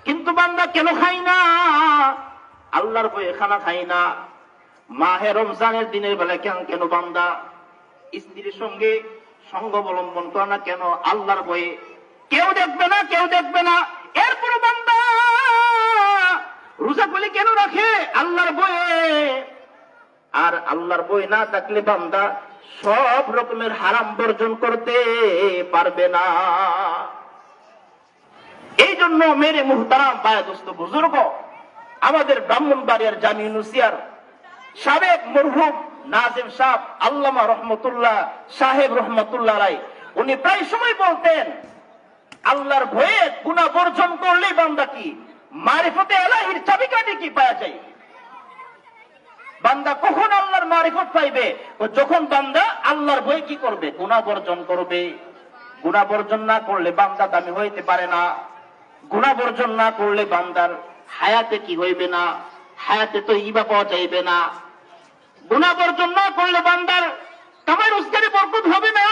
কিন্তু বান্দা কেন খাই না? আল্লাহর ভয়ে খানা খাই না। মাহে রমজানের দিনের বেলা কেন বান্দা স্ত্রীর সঙ্গে সঙ্গ অবলম্বন করে না কেন? আল্লাহর ভয়ে। কেউ দেখবে না, কেউ দেখবে না, এরপর বান্দা রোজা বলে কেন রাখে? আল্লাহর ভয়ে। আর আল্লাহর ভয় না থাকলে বান্দা সব রকমের হারাম বর্জন করতে পারবে না। এই জন্য মেরে মুহতারাম বায়াদোস্ত বুজুর্গ, আমাদের ব্রাহ্মণবাড়িয়ার জামি নুসিয়ার সাবেক মরহুম নাজিম সাহেব আল্লামা রহমতুল্লাহ সাহেব রহমতুল্লাহ রায়, উনি প্রায় সময় বলতেন, আল্লাহর ভয়ে গুনাহ বর্জন করলে বান্দা কি মারিফতে ইলাহির চাবিকাঠি কি পাওয়া যায়? বান্দা কখন আল্লাহর মারিফত পাইবে? যখন বান্দা আল্লাহর ভয় কি করবে? গুনাহ বর্জন করবে। গুনাহ বর্জন না করলে বান্দা দামি হইতে পারে না। গুনাহ বর্জন না করলে বান্দার হায়াতে কি হইবে না? হায়াতে তো ইবা পাওয়া যাইবে না। গুনাহ বর্জন না করলে বান্দার কামাই রোজগারে বরকত হবে না।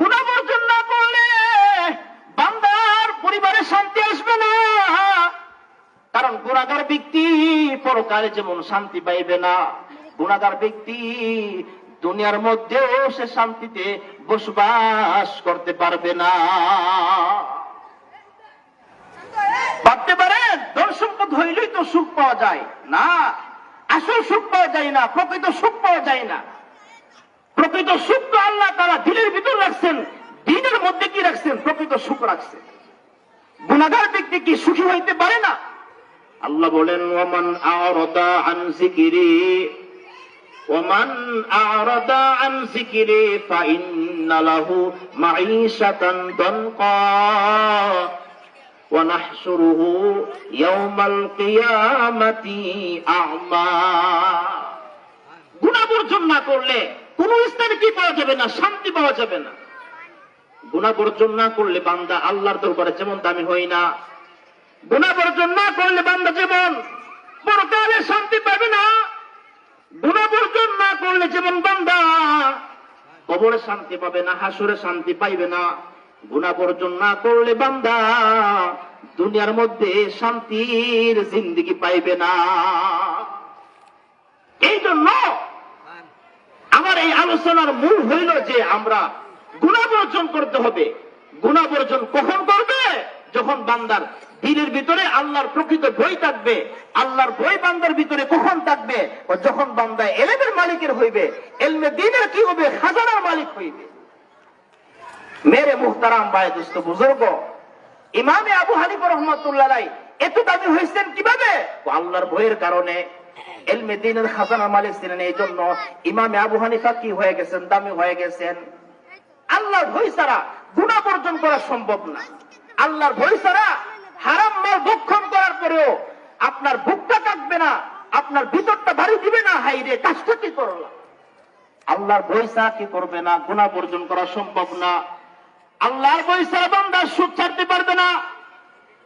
গুনাহ বর্জন না করলে বান্দার পরিবারে শান্তি আসবে না। কারণ গুনাহগার ব্যক্তি পরকালে যেমন শান্তি পাইবে না, গুনাহগার ব্যক্তি দুনিয়ার মধ্যেও সে শান্তিতে বসবাস করতে পারবে না। ভাবতে পারেন ধন সম্পদ হইলেই তো সুখ পাওয়া যায় না। আসল সুখ পাওয়া যায় না, প্রকৃত সুখ পাওয়া যায় না। প্রকৃত সুখ তো আল্লাহ তাআলা দিলের ভিতর রাখছেন, দিনের মধ্যে কি রাখছেন? প্রকৃত সুখ রাখছেন। গুনাহগার ব্যক্তি কি সুখী হইতে পারে না? আল্লাহ বলেন, ওয়ামান আ'রাদা আন যিকরি ফাইন্না লাহু মাঈশাতান দানকা ওয়া নাহশুরুহু ইয়াওমাল কিয়ামাতি আ'মা। গুনাহ বর্জন না করলে কোন স্থানে কি পাওয়া যাবে না? শান্তি পাওয়া যাবে না। গুনাহ বর্জন না করলে বান্দা আল্লাহর দরবারে যেমন দামি হয় না, গুনাহ বর্জন না করলে বান্দা যেমন পরকালে শান্তি পাবে না, গুনাহ বর্জন না করলে যেমন বান্দা কবরে শান্তি পাবে না, হাসরে শান্তি পাইবে না, গুনাহ বর্জন না করলে বান্দা দুনিয়ার মধ্যে শান্তির জিন্দেগি পাইবে না। এই জন্য আমার এই আলোচনার মূল হইল যে আমরা গুনাহ বর্জন করতে হবে। গুনাহ বর্জন কখন করবে? যখন বান্দার দিলের ভিতরে আল্লাহর প্রকৃত ভয় থাকবে। আল্লাহর ভয় বান্দার ভিতরে কখন থাকবে? যখন বান্দা ইলমের মালিকের হইবে। ইলমে দ্বীনের কি হবে? খাজানার মালিক হইবে। মেরে মুহতারাম বায়দোস্ত বুজুর্গ, ইমামে আবু হানিফা রাহমাতুল্লাহ আলাইহি এত দামি হয়েছেন কিভাবে? আল্লাহর ভয়ের কারণে। ইলমে দ্বীনের খাজানার মালিক ছিলেন, এই জন্য ইমামে আবু হানিফা কি হয়ে গেছেন? দামি হয়ে গেছেন। আল্লাহর ভয় ছাড়া গুনাহ বর্জন করা সম্ভব না। আল্লাহর ভয় ছাড়া হারাম মাল ভক্ষণ করার পরেও আপনার বুকটা কাঁপবে না, আপনার ভিতরটা ভারী দিবে না, হাই রে কাজটা কি করলাম। আল্লাহর ভয় ছাড়া কি করবে না? গুনাহ বর্জন করা সম্ভব না। আল্লাহর ভয় ছাড়া বান্দা সুদ ছাড়তে পারবে না।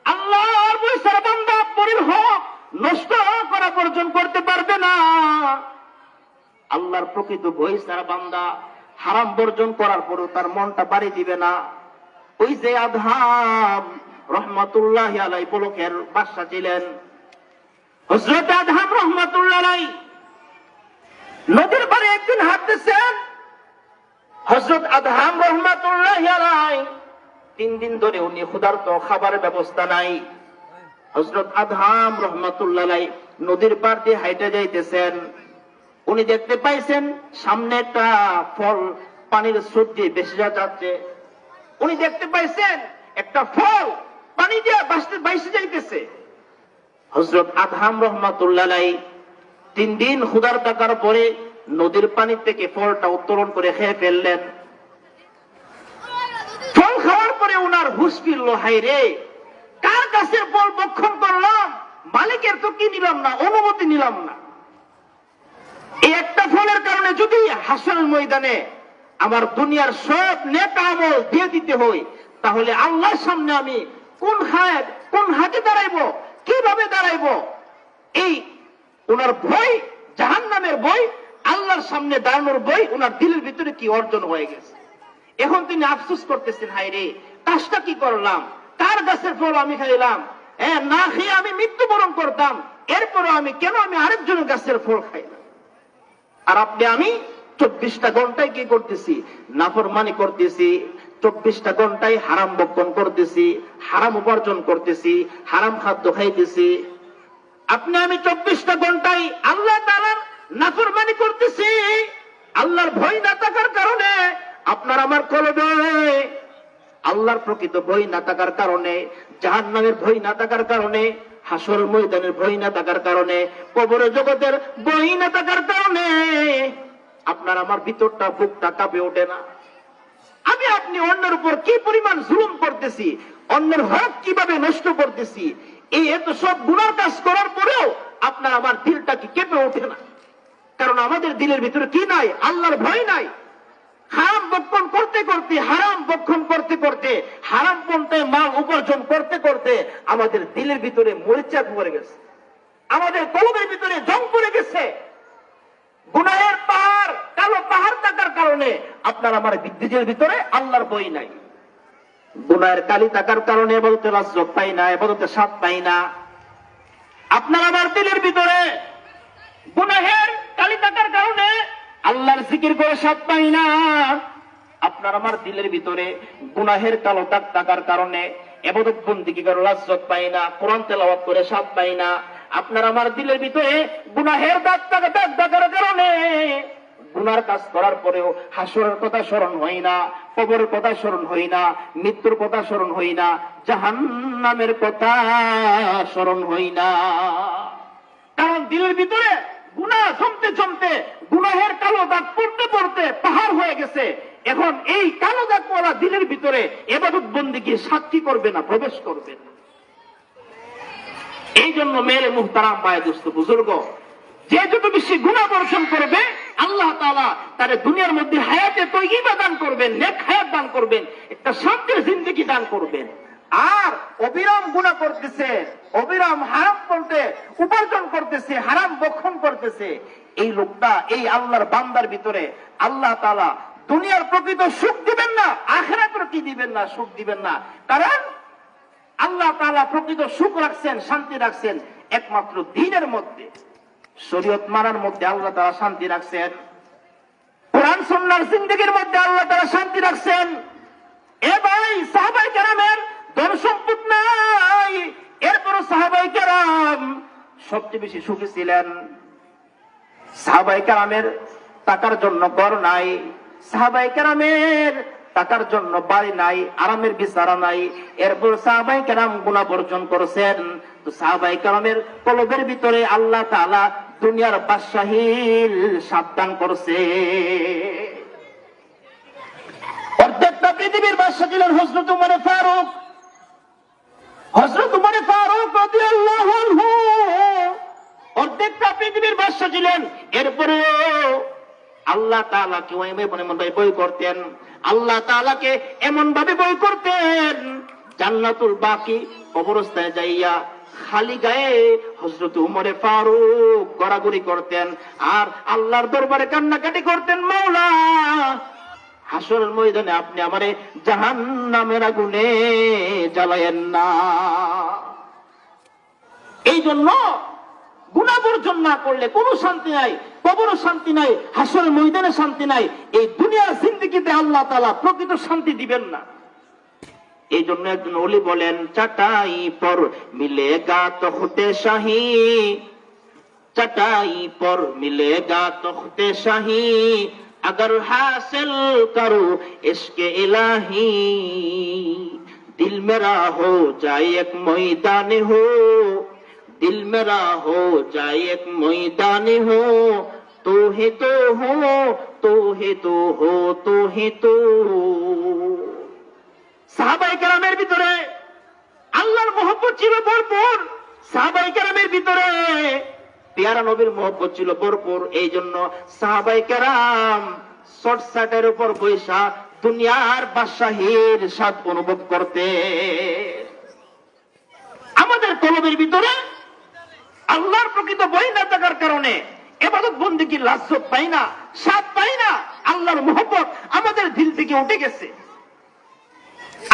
আল্লাহর ভয় ছাড়া বান্দা পরের হক নষ্ট করা বর্জন করতে পারবে না। আল্লাহর প্রকৃত ভয় ছাড়া বান্দা হারাম বর্জন করার পরেও তার মনটা বাড়ি দিবে না। ওই যে আদহাম রহমাতুল্লাহি আলাইহি বলকের বাদশা ছিলেন, হযরত আদহাম রহমাতুল্লাহি আলাইহি নদীর পাড়ে একদিন হাঁটতেছেন। হযরত আদহাম রহমাতুল্লাহি আলাইহি 3 দিন ধরে উনি ক্ষুধার্ত, খাবারের ব্যবস্থা নাই। হযরত আদহাম রহমাতুল্লাহি আলাইহি নদীর পাড় দিয়ে হাঁটে যাইতেছেন। উনি দেখতে পাইছেন সামনে একটা ফল পানির স্রোত দিয়ে ভেসে যাচ্ছে। উনি দেখতে পাইছেন একটা ফল পানি দিয়ে ভাসতে যাইতেছে। হযরত আদহাম রাহমাতুল্লাহ আলাইহি 3 দিন ক্ষুধার থাকার পরে নদীর পানি থেকে ফলটা উত্তোলন করে খেয়ে ফেললেন। ফল খাওয়ার পরে ওনার হুঁশ ফিরল, হায় রে কার গাছের ফল ভক্ষণ করলাম, মালিকের তো কি নিলাম না, অনুমতি নিলাম না। এই একটা ফলের কারণে যদি হাসরের ময়দানে আমার দুনিয়ার সব নেক আমল দিয়ে দিতে হয়, তাহলে আল্লাহর সামনে আমি কোন হাতে দাঁড়াইবো, কিভাবে দাঁড়াইবো? এই ওনার ভয়, জাহান্নামের ভয়, আল্লাহর সামনে দাঁড়ানোর ভয় ওনার দিলের ভিতরে কি অর্জন হয়ে গেছে। এখন তিনি আফসোস করতেছেন, হায় রে কাজটা কি করলাম, কার গাছের ফল আমি খাইলাম, হ্যাঁ, না খেয়ে আমি মৃত্যুবরণ করতাম, এরপরে আমি কেন আরেকজনের গাছের ফল খাই না? আর আমি 24টা ঘন্টায় কি করতেছি? নাফরমানি করতেছি, 24টা ঘন্টায় হারাম ভক্ষণ করতেছি, হারাম উপার্জন করতেছি, হারাম খাদ্য খাইতেছি। আমি 24টা ঘন্টায় আল্লাহ তাআলার নাফরমানি করতেছি। আল্লাহর ভয় না থাকার কারণে আপনার আমার কলবে আল্লাহর প্রকৃত ভয় না থাকার কারণে, জাহান্নামের ভয় না থাকার কারণে, হাসর ময়দানের ভয় না থাকার কারণে, কবরের জগতের ভয় না থাকার কারণে আপনার আমার ভিতরটা, বুকটা কাঁপে ওঠে না। আপনি অন্যের উপর কি পরিমাণ জুলুম করতেছি, অন্যের হক কিভাবে নষ্ট করতেছি, এই এত সব গুনার কাজ করার পরেও আপনার আমার দিলটা কি কেঁপে ওঠে না? কারণ আমাদের দিলের ভিতরে কি নাই? আল্লাহর ভয় নাই। হারাম ভক্ষণ করতে করতে, হারাম ভক্ষণ করতে করতে, হারাম পন্থায় মাল উপার্জন করতে করতে আমাদের দিলের ভিতরে মরিচা পড়ে গেছে, আমাদের কলবের ভিতরে জং পড়ে গেছে। গুনাহের পাহাড়, কালো পাহাড় থাকার কারণে আপনার আমার দিলের ভিতরে আল্লাহর ভয় নাই। গুনাহের কালি থাকার কারণে বলতে লাজ্জত পাই না, বলতে স্বাদ পাই না। আপনার আমার দিলের ভিতরে গুনাহের কালি থাকার কারণে আল্লাহর জিকির করে স্বাদ পাই না। আপনার আমার দিলের ভিতরে গুনাহের কালো দাগ থাকার কারণে ইবাদত বন্দেগী করে লাজ্জত পাই না, কোরআন তেলাওয়াত করে স্বাদ পাই না। আপনার আমার দিলের ভিতরে গুনাহের দাগ থাকার কারণে গুনার কাজ করার পরেও হাসরের কথা স্মরণ হয় না, কবরের কথা স্মরণ হয় না, মৃত্যুর কথা স্মরণ হয় না, জাহান্নামের কথা স্মরণ হয় না। কারণ দিলের ভিতরে গুনাহ জমতে জমতে, গুনাহের কালো দাগ পড়তে পড়তে পাহাড় হয়ে গেছে। এখন এই কালো দাগওয়ালা দিলের ভিতরে ইবাদত বন্দেগী সাক্ষী করবে না, প্রবেশ করবে না। এই জন্য মেরে মুহতারাম ভাই, দোস্ত, বুজুর্গ, যে যত বেশি গুনাহ বর্জন করবে আল্লাহ তাআলা তার দুনিয়ার মধ্যে হায়াতে তয়্যিবা দান করবেন, নেক হায়াত দান করবেন, একটা শান্তির জিন্দেগি দান করবেন। আর অবিরাম গুনাহ করতেছে, অবিরাম হারাম করতে উপার্জন করতেছে, হারাম ভক্ষণ করতেছে, এই লোকটা, এই আল্লাহর বান্দার ভিতরে আল্লাহ তাআলা দুনিয়ার প্রকৃত সুখ দিবেন না, আখিরাতের কি দিবেন না, সুখ দিবেন না। কারণ আল্লাহ তাআলা প্রকৃত সুখ রাখছেন, শান্তি রাখছেন একমাত্র দ্বীনের মধ্যে, শরীয়ত মানার মধ্যে আল্লাহ তাআলা শান্তি রাখছেন, কোরআন সুন্নাহর জিন্দেগির মধ্যে আল্লাহ তাআলা শান্তি রাখছেন। এ ভাই, সাহাবায়ে কেরামের ধন সম্পদ নাই, এরপরও সাহাবায়ে কেরাম সবচেয়ে বেশি সুখী ছিলেন। সাহাবায়ে কেরামের টাকার জন্য ঘর নাই, সাহাবায়ে কেরামের টাকার জন্য বাড়ি নাই, আরামের বিছানা নাই, এরপর সাহাবায়ে কেরাম গুনাহ বর্জন করেছেন। তো সাহাবায়ে কেরামের কলবের ভিতরে আল্লাহ তাআলা দুনিয়ার বাদশাহীর সাবধান করছে। অর্ধেকটা পৃথিবীর বাদশা ছিলেন হযরত উমর ফারুক। হযরত উমর ফারুক রাদিয়াল্লাহু আনহু অর্ধেকটা পৃথিবীর বাদশা ছিলেন। এরপরে আল্লাহ তাআলাকে এমন ভাবে বই করতেন, আল্লাহ তাআলাকে এমন ভাবে বই করতেন, জান্নাতুল বাকি কবরস্থানে যাইয়া খালি গায়ে হযরত উমর ফারুক গড়াগড়ি করতেন আর আল্লাহর দরবারে কান্নাকাটি করতেন, মাওলা হাসরের ময়দানে আপনি আমারে জাহান্নামের আগুনে জ্বালায়েন না। এই জন্য গুনাহ বর্জন না করলে কোনো শান্তি নাই, কবরে শান্তি নাই, হাসরের ময়দানে শান্তি নাই, এই দুনিয়ার জিন্দেগিতে আল্লাহ তাআলা প্রকৃত শান্তি দিবেন না। এই জন্য একজন ওলি বলেন, চাটাই পর মিলেগা তখতে শাহী, চাটাই পর মিলেগা তখতে শাহী, अगर हासिल करो इश्क़ इलाही, दिल मेरा हो जाए एक मैदान हो, दिल मेरा हो जाए एक मैदान हो, तू ही तो हो, तू ही तो हो, तू ही तो। সাহাবায়ে কেরামের ভিতরে আল্লাহর মহব্বত ছিল ভরপুর, সাহাবায়ে কেরামের ভিতরে পেয়ারা নবীর মহব্বত ছিল ভরপুর। এই জন্য সাহাবায়ে কেরাম শর্টসাটের উপর বৈশা দুনিয়ার বাদশাহীর স্বাদ অনুভব করতে। আমাদের কলবের ভিতরে আল্লাহর প্রকৃত ভয় না থাকার কারণে ইবাদত বন্দেগীর লাজ্জত পাই না, স্বাদ পাই না, আল্লাহর মহব্বত আমাদের দিল থেকে উঠে গেছে।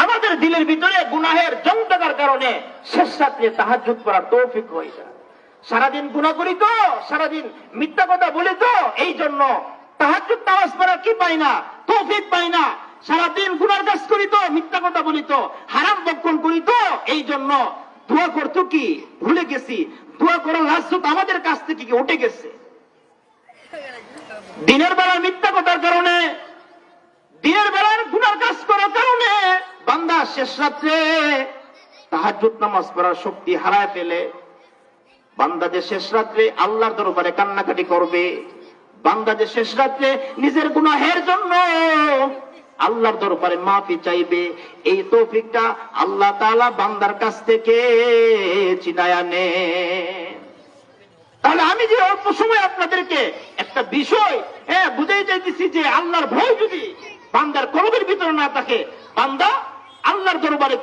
আমাদের দিলের ভিতরে গুনাহের জং থাকার কারণে শেষ রাত্রে তাহাজ্জুদ পড়ার তৌফিক হয় না। সারাদিন গুনাহ করি তো, সারাদিন মিথ্যা কথা বলি তো, এই জন্য তাহাজ্জুদ নামাজ পড়ার কি পাই না, তৌফিক পাই না। সারাদিন গুনার কাজ করি তো, মিথ্যা কথা বলি তো, হারাম ভক্ষণ করি তো, এই জন্য দোয়া করতো কি ভুলে গেছি। দোয়া করার লাজ্জত আমাদের কাছ থেকে কি উঠে গেছে। দিনের বেলা মিথ্যা কথার কারণে, দিনের বেলার গুনার কাজ করার কারণে বান্দা শেষ রাত্রে তাহাজ্জুদ নামাজ পড়ার শক্তি হারায় ফেলে। বান্দা যে শেষ রাত্রে আল্লাহর দরবারে কান্নাকাটি করবে, বান্দা যে শেষ রাত্রে নিজের গুনাহের জন্য আল্লাহর দরবারে মাফি চাইবে, এই তৌফিকটা আল্লাহ তাআলা বান্দার কাছ থেকে ছিনায়া নেন। তাহলে আমি যে অল্প সময় আপনাদেরকে একটা বিষয় বুঝাই চাইতেছি যে আল্লাহর ভয় যদি বান্দার কলবের ভিতরে না থাকে, বান্দা আল্লাহর দরবারে